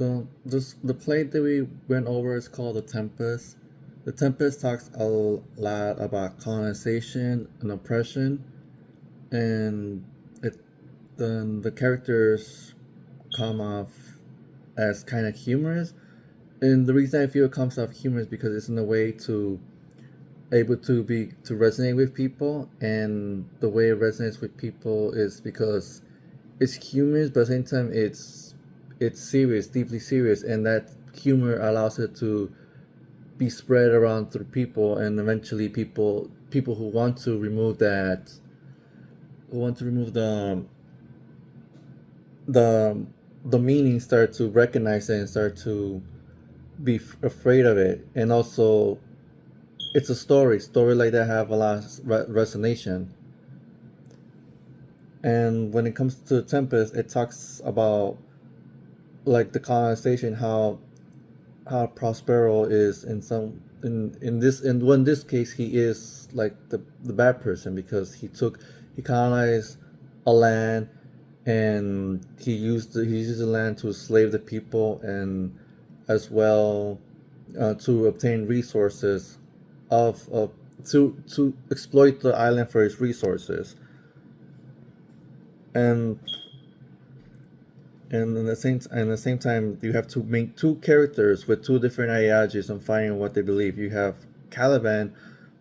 The play that we went over is called The Tempest. The Tempest talks a lot about colonization and oppression, and it the characters come off as kind of humorous. And the reason I feel it comes off humorous because it's in a way to able to resonate with people, and the way it resonates with people is because it's humorous, but at the same time it's serious, deeply serious, and that humor allows it to be spread around through people, and eventually people who want to remove that, who want to remove the the meaning, start to recognize it and start to be afraid of it. And also, it's a story like that have a lot of resonation. And when it comes to Tempest, it talks about like the colonization, how Prospero is in this case he is like the bad person because he colonized a land, and he used the land to slave the people, and as well to obtain resources of to exploit the island for its resources. And and at the same time, you have to make two characters with two different ideologies and fighting what they believe. You have Caliban,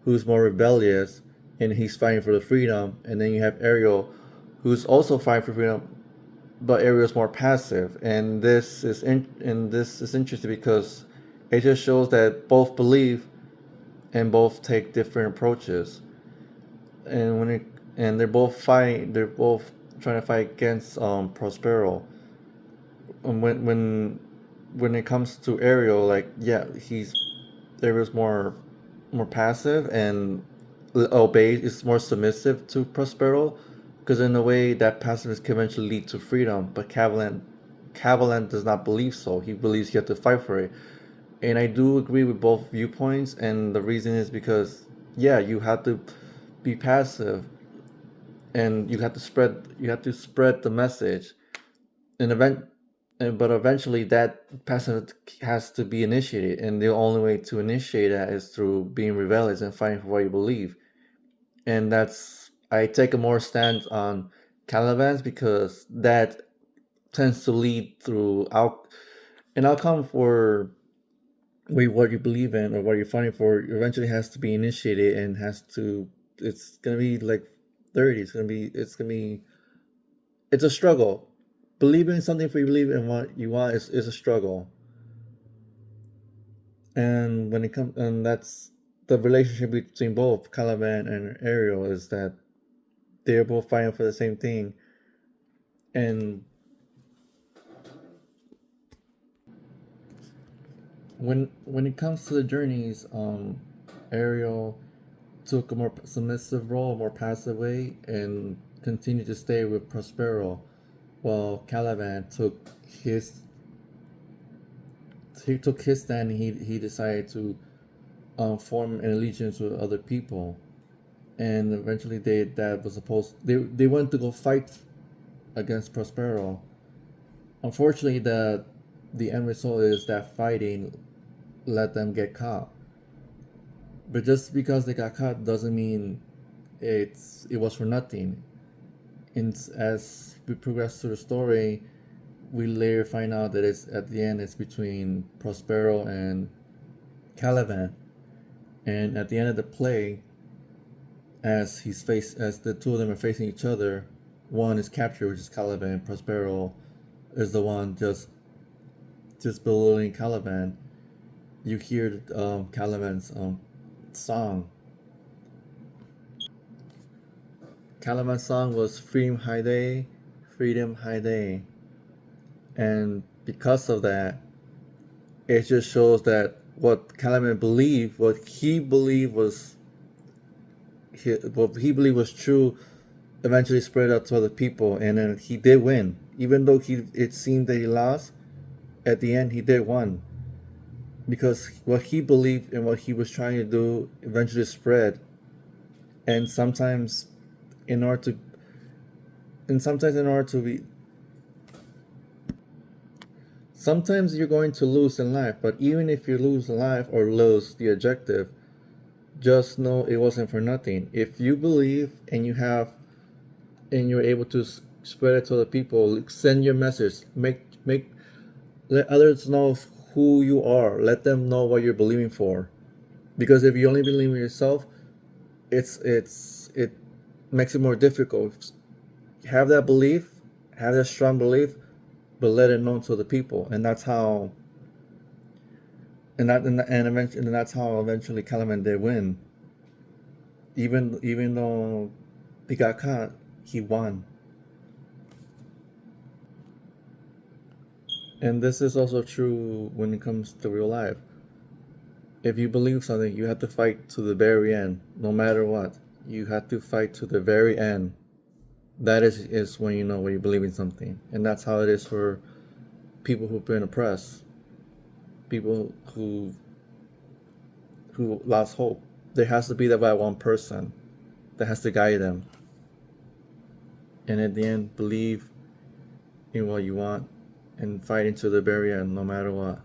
who's more rebellious and he's fighting for the freedom, and then you have Ariel, who's also fighting for freedom, but Ariel's more passive. And this is interesting because it just shows that both believe and both take different approaches. And when it and they're both fighting, they're both trying to fight against Prospero. When it comes to Ariel, like yeah, Ariel's more passive and obeys, is more submissive to Prospero, because in a way that passiveness can eventually lead to freedom. But Cavalan does not believe so. He believes you have to fight for it. And I do agree with both viewpoints, and the reason is because yeah, you have to be passive, and you have to spread the message, and but eventually that passive has to be initiated, and the only way to initiate that is through being rebellious and fighting for what you believe. And that's I take a more stance on Caliban's because that tends to lead through an outcome for what you believe in or what you're fighting for eventually has to be initiated and has to it's gonna be like 30, it's gonna be it's a struggle. Believing in something for you believe in what you want is a struggle. And when it comes, and that's the relationship between both Caliban and Ariel, is that they're both fighting for the same thing. And when it comes to the journeys, Ariel took a more submissive role, a more passive way, and continued to stay with Prospero, while Caliban his took his stand. He decided to form an allegiance with other people, and eventually they went to go fight against Prospero. Unfortunately, the end result is that fighting let them get caught. But just because they got caught doesn't mean it was for nothing. And as we progress through the story, we later find out that it's at the end it's between Prospero and Caliban. And at the end of the play, as the two of them are facing each other, one is captured, which is Caliban. And Prospero is the one just belittling Caliban. You hear Caliban's song. Caliban's song was Freedom High Day, Freedom High Day. And because of that, it just shows that what Caliban believed, what he believed was true, eventually spread out to other people, and then he did win. Even though it seemed that he lost, at the end he did win because what he believed and what he was trying to do eventually spread. And in order to, sometimes in order to be, Sometimes you're going to lose in life, but even if you lose in life or lose the objective, just know it wasn't for nothing. If you believe and you have and you're able to spread it to the people, send your message, make let others know who you are. Let them know what you're believing for. Because if you only believe in yourself, it makes it more difficult. Have that belief, have that strong belief, but let it known to the people, and that's how, and that's how eventually Caliban did win. Even though he got caught, he won. And this is also true when it comes to real life. If you believe something, you have to fight to the very end, no matter what. You have to fight to the very end. That is when you know when you believe in something, and that's how it is for people who've been oppressed, people who lost hope. There has to be that one person that has to guide them, and at the end, believe in what you want and fight into the very end, no matter what.